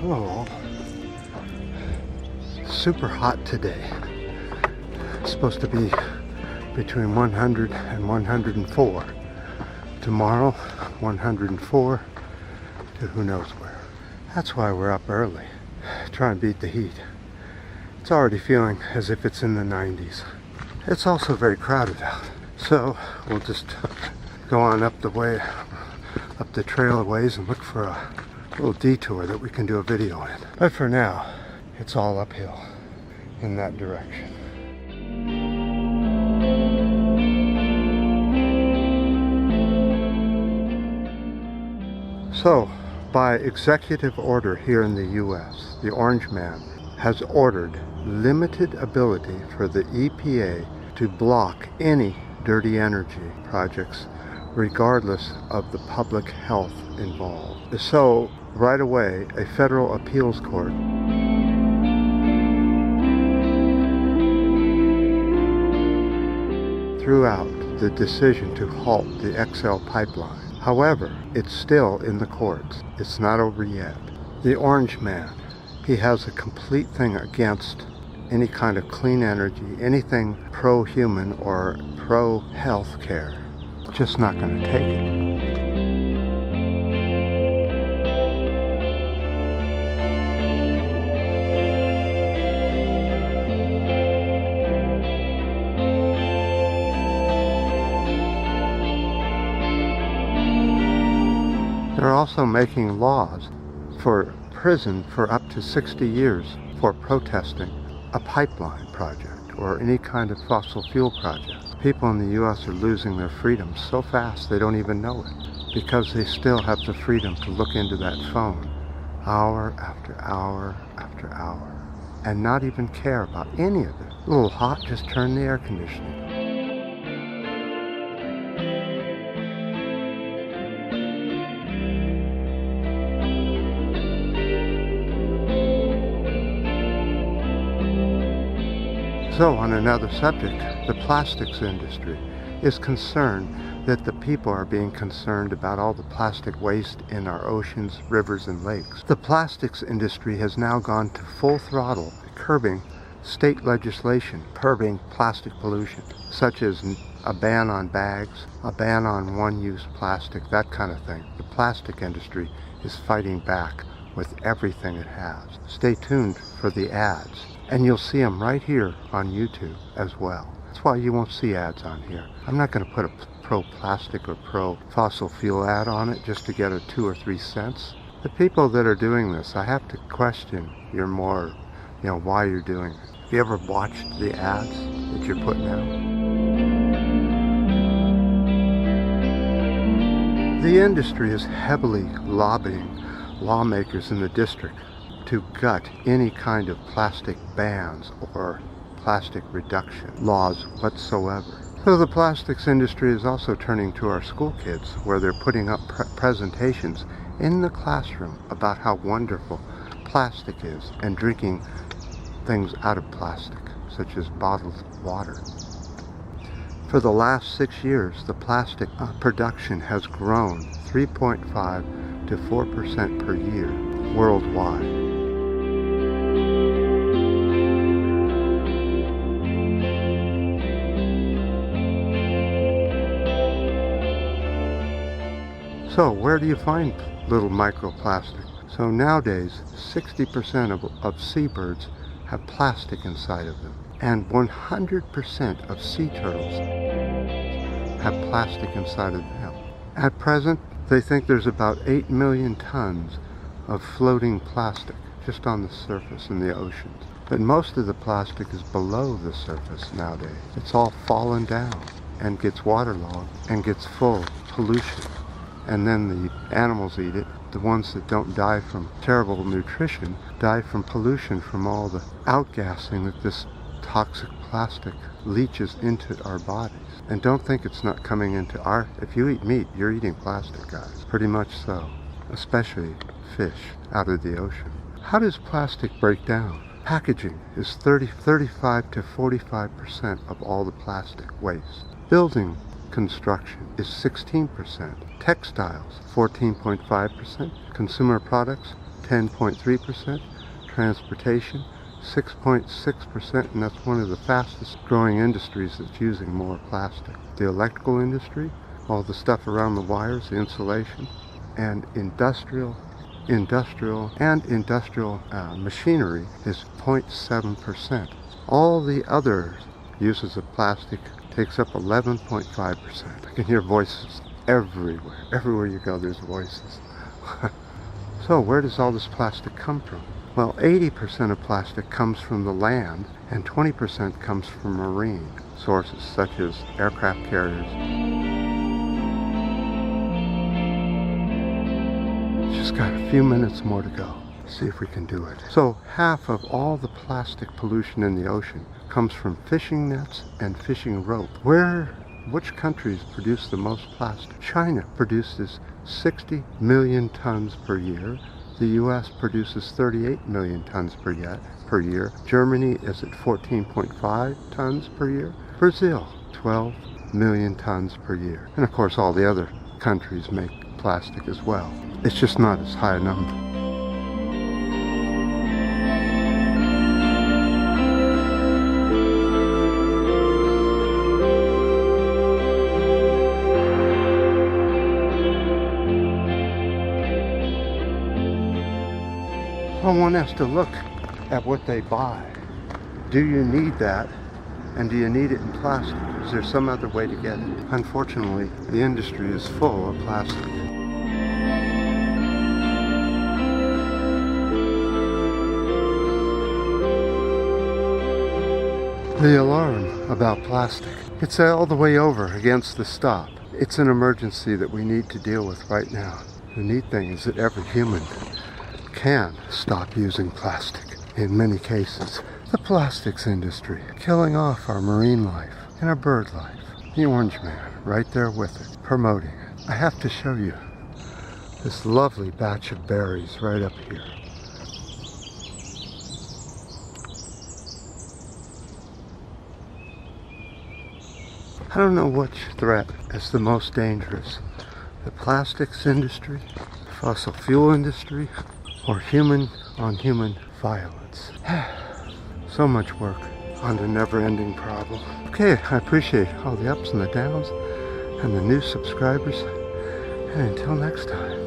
Oh, super hot today. It's supposed to be between 100 and 104. Tomorrow, 104 to who knows where. That's why we're up early, trying to beat the heat. It's already feeling as if it's in the 90s. It's also very crowded out. So we'll just go on up the trail a ways and look for a little detour that we can do a video in. But for now, it's all uphill in that direction. So, by executive order here in the U.S., the Orange Man has ordered limited ability for the EPA to block any dirty energy projects regardless of the public health involved. So, right away, a federal appeals court threw out the decision to halt the XL pipeline. However, it's still in the courts. It's not over yet. The Orange Man, he has a complete thing against any kind of clean energy, anything pro-human or pro-health care. Just not going to take it. They're also making laws for prison for up to 60 years for protesting a pipeline project or any kind of fossil fuel project. People in the U.S. are losing their freedom so fast they don't even know it, because they still have the freedom to look into that phone hour after hour after hour and not even care about any of it. A little hot, just turn the air conditioning. So, on another subject, the plastics industry is concerned that the people are being concerned about all the plastic waste in our oceans, rivers, and lakes. The plastics industry has now gone to full throttle, curbing state legislation, curbing plastic pollution, such as a ban on bags, a ban on one-use plastic, that kind of thing. The plastic industry is fighting back with everything it has. Stay tuned for the ads. And you'll see them right here on YouTube as well. That's why you won't see ads on here. I'm not going to put a pro-plastic or pro-fossil fuel ad on it just to get a 2 or 3 cents. The people that are doing this, I have to question why you're doing it. Have you ever watched the ads that you're putting out? The industry is heavily lobbying lawmakers in the district to gut any kind of plastic bans or plastic reduction laws whatsoever. So the plastics industry is also turning to our school kids, where they're putting up presentations in the classroom about how wonderful plastic is, and drinking things out of plastic, such as bottled water. For the last 6 years, the plastic production has grown 3.5 to 4% per year worldwide. So where do you find little microplastic? So nowadays, 60% of seabirds have plastic inside of them, and 100% of sea turtles have plastic inside of them. At present, they think there's about 8 million tons of floating plastic just on the surface in the oceans. But most of the plastic is below the surface nowadays. It's all fallen down and gets waterlogged and gets full of pollution. And then the animals eat it. The ones that don't die from terrible nutrition die from pollution from all the outgassing that this toxic plastic leaches into our bodies. And don't think it's not coming into if you eat meat, you're eating plastic, guys. Pretty much so. Especially fish out of the ocean. How does plastic break down? Packaging is 35 to 45% of all the plastic waste. Building construction is 16%. Textiles, 14.5%. Consumer products, 10.3%, transportation, 6.6%, and that's one of the fastest growing industries that's using more plastic. The electrical industry, all the stuff around the wires, the insulation, and industrial machinery is 0.7%. All the other uses of plastic takes up 11.5%. I can hear voices everywhere. Everywhere you go, there's voices. So where does all this plastic come from? Well, 80% of plastic comes from the land and 20% comes from marine sources such as aircraft carriers. Just got a few minutes more to go. See if we can do it. So half of all the plastic pollution in the ocean comes from fishing nets and fishing rope. Which countries produce the most plastic? China produces 60 million tons per year. The US produces 38 million tons per year. Germany is at 14.5 tons per year. Brazil, 12 million tons per year. And of course all the other countries make plastic as well. It's just not as high a number. Well, one has to look at what they buy. Do you need that? And do you need it in plastic? Is there some other way to get it? Unfortunately, the industry is full of plastic. The alarm about plastic. It's all the way over against the stop. It's an emergency that we need to deal with right now. The neat thing is that every human can stop using plastic in many cases. The plastics industry killing off our marine life and our bird life. The Orange Man right there with it, promoting it. I have to show you this lovely batch of berries right up here. I don't know which threat is the most dangerous. The plastics industry, the fossil fuel industry, or human on human violence. So much work on a never-ending problem. Okay, I appreciate all the ups and the downs and the new subscribers. And until next time.